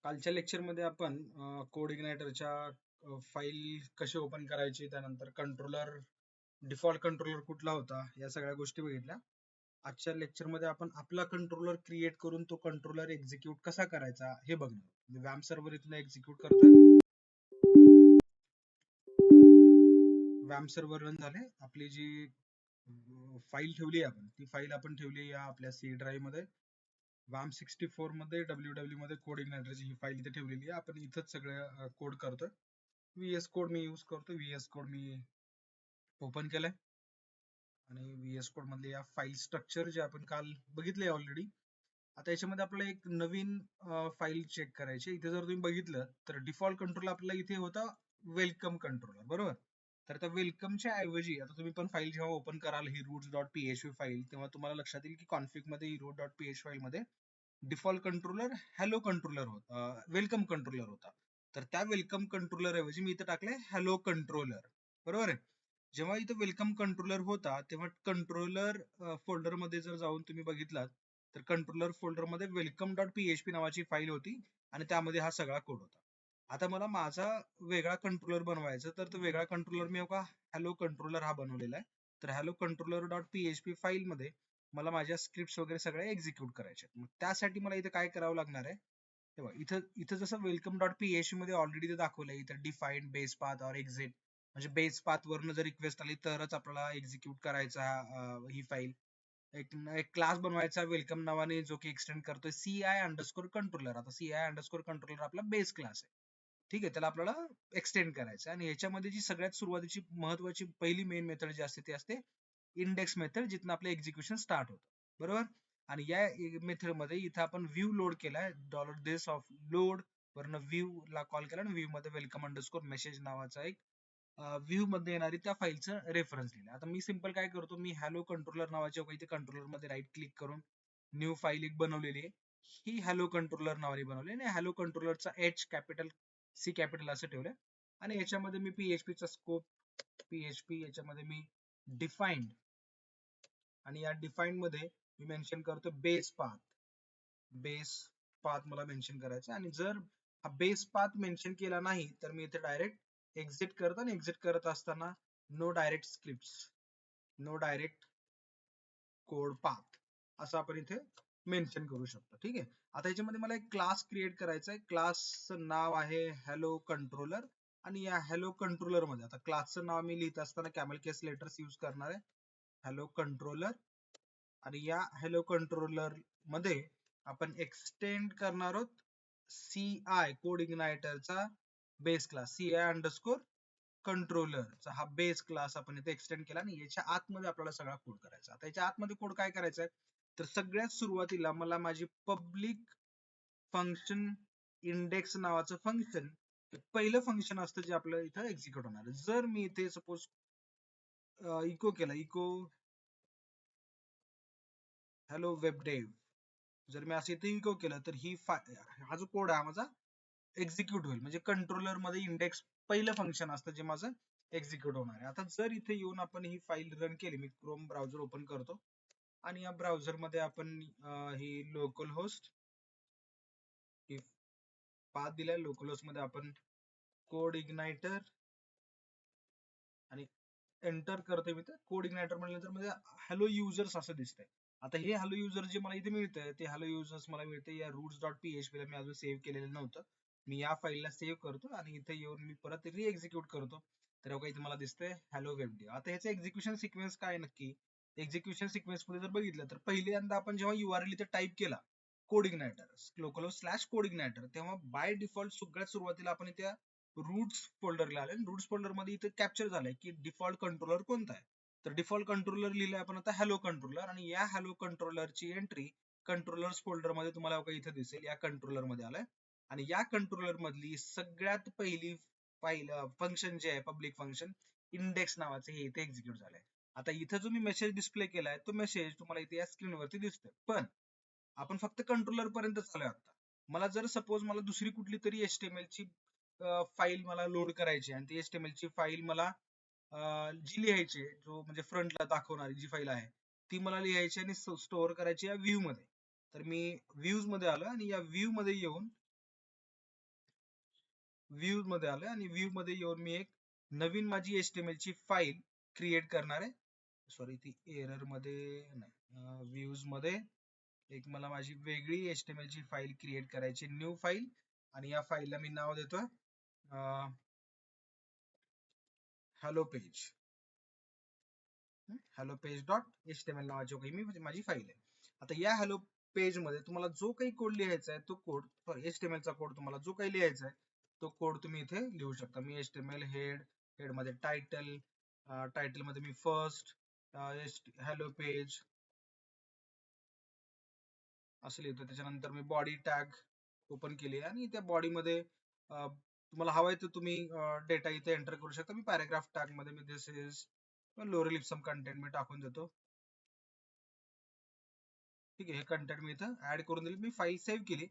कालच्या लेक्चरमध्ये आपण कोड इग्नायटरच्या फाईल कशी ओपन करायची, त्यानंतर कंट्रोलर, डिफॉल्ट कंट्रोलर कुठला होता, या सगळ्या गोष्टी बघितल्या. आजच्या लेक्चरमध्ये आपण आपला कंट्रोलर क्रिएट करून तो कंट्रोलर एक्झिक्यूट कसा करायचा हे बघणार. वॅम सर्व्हर इथून एक्झिक्यूट करतोय. वॅम सर्व्हर रन झाले. आपली जी फाईल ठेवली आपण, ती फाईल आपण ठेवली या आपल्या सी ड्राईव्ह मध्ये. वॅम 64 मध्ये www मध्ये कोड इग्नायटरची ही फाईल इथे ठेवलेली आहे. आपण इथंच सगळे कोड करतोय. व्हीएस कोड मी यूज करतो. व्हीएस कोड मी ओपन केलाय आणि व्हीएस कोड मधले या फाईल स्ट्रक्चर जे आपण काल बघितले ऑलरेडी. आता याच्यामध्ये आपल्याला एक नवीन फाईल चेक करायची. इथे जर तुम्ही बघितलं तर डिफॉल्ट कंट्रोल आपल्याला इथे होता वेलकम कंट्रोलर, बरोबर. तर त्या वेलकमच्या ऐवजी आता तुम्ही पण फाईल जेव्हा ओपन कराल ही root.php फाईल, तेव्हा तुम्हाला लक्षात येईल की कॉन्फिग मध्ये ही root.php फाईल मध्ये डिफॉल्ट कंट्रोलर हॅलो कंट्रोलर होता, वेलकम कंट्रोलर होता. तर त्या वेलकम कंट्रोलर ऐवजी मी इथे टाकलंय हॅलो कंट्रोलर, बरोबर आहे. जेव्हा इथे वेलकम कंट्रोलर होता तेव्हा कंट्रोलर फोल्डर मध्ये जर जाऊन तुम्ही बघितलात तर कंट्रोलर फोल्डर मध्ये वेलकम डॉट पीएचपी नावाची फाईल होती आणि त्यामध्ये हा सगळा कोड होता. आता मला माझा वेगळा कंट्रोलर बनवायचा, तर तो वेगळा कंट्रोलर मी का हॅलो कंट्रोलर हा बनवलेला आहे. तर hello controller dot PHP file मध्ये मला माझ्या स्क्रिप्ट वगैरे सगळ्या एक्झिक्यूट करायच्या. मग त्यासाठी मला इथे काय करावं लागणार आहे, तेव्हा इथं इथं जसं वेलकम डॉट पीएचपी मध्ये ऑलरेडी ते दाखवलंय, इथं डिफाईन बेस पाथ और एक्झिट, म्हणजे बेस पाथ वरनं जर रिक्वेस्ट आली तरच आपल्याला एक्झिक्यूट करायचा ही फाईल. एक क्लास बनवायचा वेलकम नावाने जो की एक्सटेंड करतोय CI अंडरस्कोर कंट्रोलर. आता CI अंडरस्कोर कंट्रोलर आपला बेस क्लास आहे, ठीक आहे. त्याला आपल्याला एक्सटेंड करायचं आणि याच्यामध्ये जी सगळ्यात सुरुवातीची महत्वाची पहिली मेन मेथड जी असते ती असते इंडेक्स मेथड, जिथून आपलं एक्झिक्युशन स्टार्ट होतं, बरोबर. आणि या मेथड मध्ये इथं आपण व्ह्यू लोड केलाय, $this ऑफ लोड वरनं व्ह्यू ला कॉल केला आणि व्ह्यू मध्ये वेलकम अंडरस्कोर मेसेज नावाचा एक व्ह्यू मध्ये येणारी त्या फाईलचं रेफरन्स दिला. आता मी सिंपल काय करतो, मी हॅलो कंट्रोलर नावाच्या इथे कंट्रोलर मध्ये राईट क्लिक करून न्यू फाईल एक बनवलेली आहे. ही हॅलो कंट्रोलर नावाने बनवली आणि हॅलो कंट्रोलरचा H कॅपिटल C कॅपिटल असं ठेवलंय. आणि याच्यामध्ये मी पीएचपीचा स्कोप, पीएचपी याच्यामध्ये मी डिफाईन्ड, आणि या डिफाईन्ड मध्ये मी मेन्शन करतो बेस पाथ. बेस पाथ मला मेन्शन करायचा, आणि जर हा बेस पाथ मेन्शन केला नाही तर मी इथे डायरेक्ट एक्झिट करतो. आणि एक्झिट करत असताना no direct script, no direct code path असं आपण इथे मेन्शन करू शकतो, ठीक आहे. आता याच्यामध्ये मला एक क्लास क्रिएट करायचा आहे. क्लासचं नाव आहे हॅलो कंट्रोलर. आणि या हॅलो कंट्रोलर मध्ये आता क्लासचं नाव मी लिहित असताना कॅमल केस लेटर्स यूज करणार आहे, हॅलो कंट्रोलर. आणि या हॅलो कंट्रोलर मध्ये आपण एक्सटेंड करणार आहोत CI कोड इग्नायटरचा बेस क्लास, CI अंडरस्कोर कंट्रोलरचा हा बेस क्लास आपण इथे एक्सटेंड केला. आणि याच्या आतमध्ये आपल्याला सगळा कोड करायचा. आता याच्या आतमध्ये कोड काय करायचा आहे, तर सगळ्यात सुरुवातीला मला माझी पब्लिक फंक्शन इंडेक्स नावाचं फंक्शन, पहिलं फंक्शन असतं जे आपलं इथं एक्झिक्यूट होणार. जर मी इथे सपोज इको केला, इको हॅलो वेब डेव, जर मी असं इथे इको केलं तर ही हा जो कोड आहे माझा एक्झिक्यूट होईल. म्हणजे कंट्रोलर मध्ये इंडेक्स पहिलं फंक्शन असतं जे माझं एक्झिक्यूट होणार आहे. आता जर इथे येऊन आपण ही फाईल रन केली, मी क्रोम ब्राउझर ओपन करतो आणि या ब्राउझर मध्ये आपण ही लोकल होस्ट ही पाथ दिलाय. लोकल होस्ट मध्ये आपण कोड इग्नायटर आणि एंटर करतोय. मी कोड इग्नायटर म्हटल्यानंतर म्हणजे हॅलो युजर्स असं दिसतंय. आता हे हॅलो युजर जे मला इथे मिळतंय ते हॅलो युजर्स मला मिळते या root.php ला मी अजून सेव्ह केलेलं नव्हतं. मी या फाईलला सेव्ह करतो आणि इथे येऊन मी परत री एक्झिक्यूट करतो. तर इथे मला दिसतंय हॅलो वेब डेव. आता ह्याचं एक्झिक्युशन सिक्वेन्स काय नक्की, एक्झिक्युशन सिक्वेन्स मध्ये जर बघितलं तर पहिल्यांदा आपण जेव्हा URL इथे टाईप केला कोड इग्नायटर लोकल/कोड इग्नायटर, तेव्हा बाय डिफॉल्ट सगळ्यात सुरुवातीला आपण इथे रूट्स फोल्डरला आले. रूट्स फोल्डर मध्ये इथे कॅप्चर झालंय की डिफॉल्ट कंट्रोलर कोणता आहे. तर डिफॉल्ट कंट्रोलर लिहिलंय आपण आता हॅलो कंट्रोलर. आणि या हॅलो कंट्रोलरची एंट्री कंट्रोलर्स फोल्डर मध्ये तुम्हाला इथे दिसेल, या कंट्रोलर मध्ये आलाय. आणि या कंट्रोलर मधली सगळ्यात पहिली फाईल फंक्शन जे आहे पब्लिक फंक्शन इंडेक्स नावाचे हे इथे एक्झिक्यूट झालंय. आता इथे जो मी मेसेज डिस्प्ले केलाय तो मेसेज तुम्हाला इथे या स्क्रीनवरती दिसतोय. पण आपण फक्त कंट्रोलर पर्यंत आलोय आता. मला जर सपोज मला दुसरी कुठली तरी HTML ची फाईल मला लोड करायची आणि ती HTML ची फाईल मला जी लिहायची, जो म्हणजे फ्रंटला दाखवणारी जी फाईल आहे ती मला लिहायची आणि स्टोअर करायची या व्ह्यू मध्ये. तर मी व्ह्यूज मध्ये आलो आणि या व्ह्यू मध्ये येऊन व्ह्यू मध्ये आलोय आणि व्ह्यू मध्ये येऊन मी एक नवीन माझी HTML ची फाईल क्रिएट करणार आहे. सॉरी, ती एरर मध्ये नाही, व्ह्यूज मध्ये एक मला माझी वेगळी HTML ची फाईल क्रिएट करायची, न्यू फाईल. आणि या फाईलला मी नाव देतोय hello page. Hello page dot HTML नावाची मी माझी फाईल आहे. आता या हॅलो पेज मध्ये तुम्हाला जो काही कोड लिहायचा आहे तो कोड, सॉरी HTML चा कोड तुम्हाला जो काही लिहायचा आहे तो कोड तुम्ही इथे लिहू शकता. मी HTML हेड मध्ये टायटल, टायटल मध्ये मी फर्स्ट हॅलो पेज असं लिहितो. त्याच्यानंतर मी बॉडी टॅग ओपन केली आणि त्या बॉडी मध्ये तुम्हाला हवंय तर तुम्ही डेटा इथे एंटर करू शकता. मी पॅराग्राफ टॅग मध्ये मी this is lorem ipsum content मी टाकून देतो. ठीक आहे, हे कंटेंट मी इथं ऍड करून दिली. मी फाईल सेव्ह केली.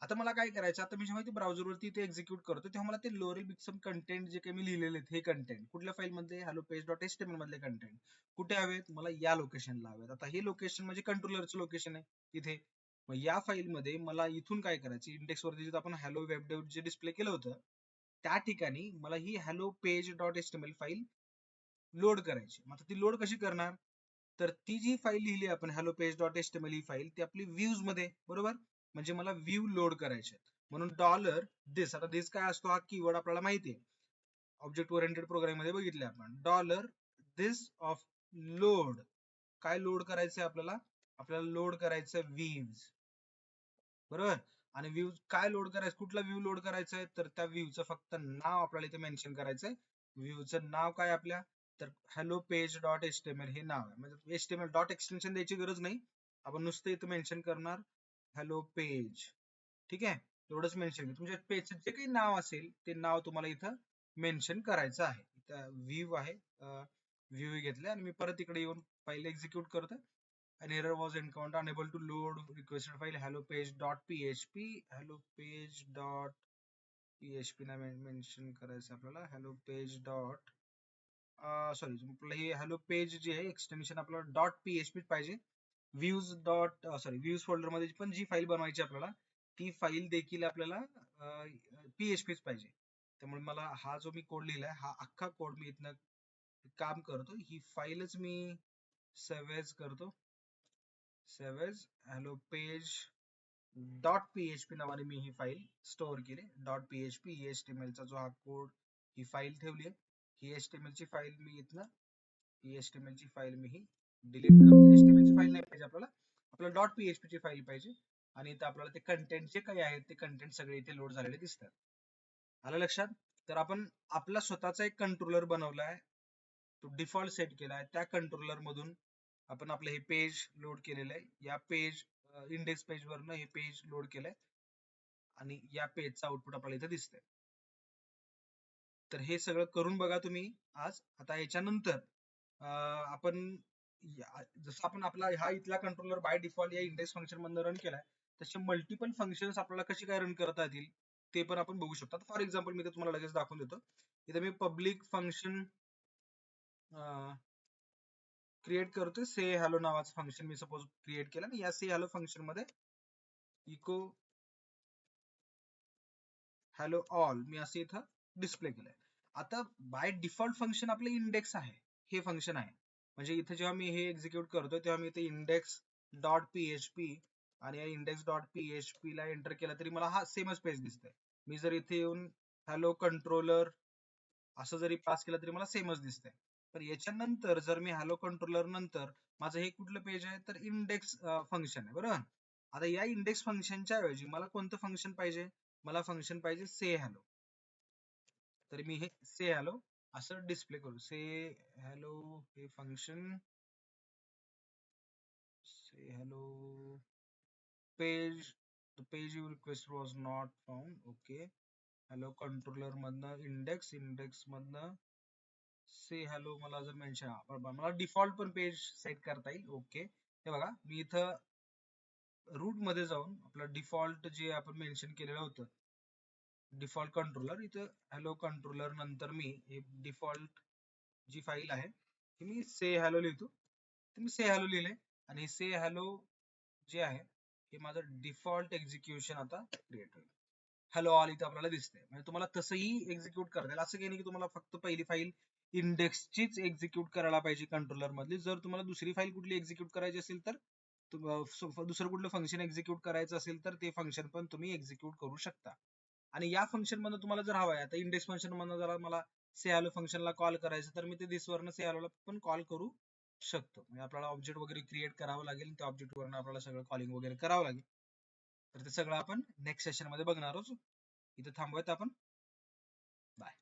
आता मला काय करायचं, आता मी जेव्हा ते ब्राउझरवरती ते एक्झिक्यूट करतो तेव्हा मला ते लोरेल बिक्सम कंटेंट जे काही मी लिहिलेले हे कंटेंट कुठल्या फाईल मध्ये, हॅलो पेज डॉट HTML मधले कंटेंट कुठे हवेत, मला या लोकेशनला हवेत. आता हे लोकेशन म्हणजे कंट्रोलरचं लोकेशन आहे इथे. मग या फाईल मध्ये मला इथून काय करायचं, इंडेक्स वरती जिथं आपण हॅलो वेब डेव जे डिस्प्ले केलं होतं त्या ठिकाणी मला ही hello page dot HTML file load करायची. मग ती लोड कशी करणार, तर ती जी फाईल लिहिली आपण हॅलो पेज डॉट HTML ही फाईल ती आपली व्ह्यूज मध्ये, बरोबर, म्हणजे मला व्ह्यू लोड करायचे. म्हणून डॉलर दिस, आता दिस काय असतो हा कीवर्ड आपल्याला माहिती आहे, ऑब्जेक्ट ओरिएंटेड प्रोग्राम मध्ये बघितले आपण. डॉलर दिस ऑफ लोड, काय लोड करायचंय आपल्याला, आपल्याला लोड करायचं व्ह्यूज, बरोबर. आणि व्ह्यू काय लोड करायचं, कुठला व्ह्यू लोड करायचा आहे, तर त्या व्ह्यूचं फक्त नाव आपल्याला इथे मेन्शन करायचंय. व्ह्यूचं नाव काय आपल्या, तर हॅलो पेज डॉट HTML हे नाव आहे. म्हणजे HTML डॉट एक्सटेन्शन द्यायची गरज नाही, आपण नुसतं इथं मेन्शन करणार हॅलो पेज. ठीक आहे, एवढंच मेन्शन. तुमच्या पेजचं जे काही नाव असेल ते नाव तुम्हाला इथं मेन्शन करायचं आहे. इथं व्ह्यू आहे, व्ह्यू घेतले आणि मी परत इकडे येऊन फाईल एक्झिक्यूट करतोय. An error was encountered, unable to load requested file hello page.php. hello page.php ना मेन्शन करायचं आपल्याला, hello page डॉट, सॉरी आपलं हे हॅलो पेज जे आहे एक्सटेन्शन आपल्याला डॉट PHP पाहिजे. Views dot, sorry views folder मध्ये पण जी फाईल बनवायची आपल्याला ती फाईल देखील आपल्याला PHP पाहिजे. त्यामुळे मला हा जो मी कोड लिहिलाय हा अख्खा कोड मी इथनं काम करतो, ही फाईलच मी सेव्ह एज करतो. Save as hello page dot PHP नावाने मी ही फाईल स्टोअर केली. डॉट PHP HTML चा जो हा कोड, ही फाईल ठेवली आहे. ही HTML ची फाईल मी इथनं, ही HTML ची फाईल मी ही डिलीट करतो. HTML ची फाईल नाही पाहिजे आपल्याला, आपल्याला डॉट PHP ची फाईल पाहिजे. आणि इथं आपल्याला ते कंटेंट जे काही आहेत ते कंटेंट सगळे इथे लोड झालेले दिसतात. आलं लक्षात. तर आपण आपला स्वतःचा एक कंट्रोलर बनवलाय, तो डिफॉल्ट सेट केलाय. त्या कंट्रोलर मधून आपण आपलं हे पेज लोड केलेलं आहे. या पेज इंडेक्स पेज वरनं हे पेज लोड केलंय आणि या पेजचा आउटपुट आपल्याला इथे दिसतंय. तर हे सगळं करून बघा तुम्ही आज. आता याच्यानंतर आपण जसं आपण आपला हा इथला कंट्रोलर बाय डिफॉल्ट या इंडेक्स फंक्शन मधनं रन केलाय, तसे मल्टिपल फंक्शन्स आपल्याला कशी काय रन करता येतील ते पण आपण बघू शकतो. फॉर एक्झाम्पल मी तुम्हाला लगेच दाखवून देतो. इथे मी पब्लिक फंक्शन क्रिएट करतोय. से हॅलो नावाचं फंक्शन मी सपोज क्रिएट केलं आणि या से हॅलो फंक्शन मध्ये इको हॅलो ऑल मी असं इथं डिस्प्ले केलंय. आता बाय डिफॉल्ट फंक्शन आपलं इंडेक्स आहे, हे फंक्शन आहे. म्हणजे इथे जेव्हा मी हे एक्झिक्यूट करतोय तेव्हा मी इथे इंडेक्स डॉट PHP आणि या इंडेक्स डॉट PHP ला एंटर केलं तरी मला हा सेमच पेज दिसतंय. मी जर इथे येऊन हॅलो कंट्रोलर असं जरी पास केलं तरी मला सेमच दिसतंय. तर याच्यानंतर जर मी हॅलो कंट्रोलर नंतर माझं हे कुठलं पेज आहे, तर इंडेक्स फंक्शन आहे, बरोबर. आता या इंडेक्स फंक्शनच्या ऐवजी मला कोणतं फंक्शन पाहिजे, मला फंक्शन पाहिजे से हॅलो. तर मी हे से हॅलो असं डिस्प्ले करू. से हॅलो हे function, say hello page, the page you request was not found. Okay, hello controller मधनं इंडेक्स मधनं से हॅलो मला जर मेन्शन, मला डिफॉल्ट पण पेज सेट करता येईल. ओके, हे बघा मी इथं रूट मध्ये जाऊन आपलं डिफॉल्ट जे आपण मेन्शन केलेलं होतं डिफॉल्ट कंट्रोलर, इथं हॅलो कंट्रोलर नंतर मी हे डिफॉल्ट जी फाईल आहे ती मी से हॅलो लिहितो. तर मी से हॅलो लिहिले आणि से हॅलो जे आहे हे माझं डिफॉल्ट एक्झिक्युशन आता क्रिएट होईल. हॅलो ऑल इथं आपल्याला दिसते. म्हणजे तुम्हाला तसंही एक्झिक्यूट करता येईल. असं काही नाही की तुम्हाला फक्त पहिली फाईल इंडेक्सचीच एक्झिक्यूट करायला पाहिजे कंट्रोलर मधली. जर तुम्हाला दुसरी फाईल कुठली एक्झिक्यूट करायची असेल तर दुसरं कुठलं फंक्शन एक्झिक्यूट करायचं असेल तर ते फंक्शन पण तुम्ही एक्झिक्यूट करू शकता. आणि या फंक्शन मधून तुम्हाला जर हवं आहे, आता इंडेक्स फंक्शन मधून जर मला सेहालो फंक्शनला कॉल करायचं तर मी ते दिस वरनं सेहालोला पण कॉल करू शकतो. म्हणजे आपल्याला ऑब्जेक्ट वगैरे क्रिएट करावं लागेल, त्या ऑब्जेक्ट वरनं आपल्याला सगळं कॉलिंग वगैरे करावं लागेल. तर ते सगळं आपण नेक्स्ट सेशन मध्ये बघणार आहोत. इथे थांबूयात आपण. बाय.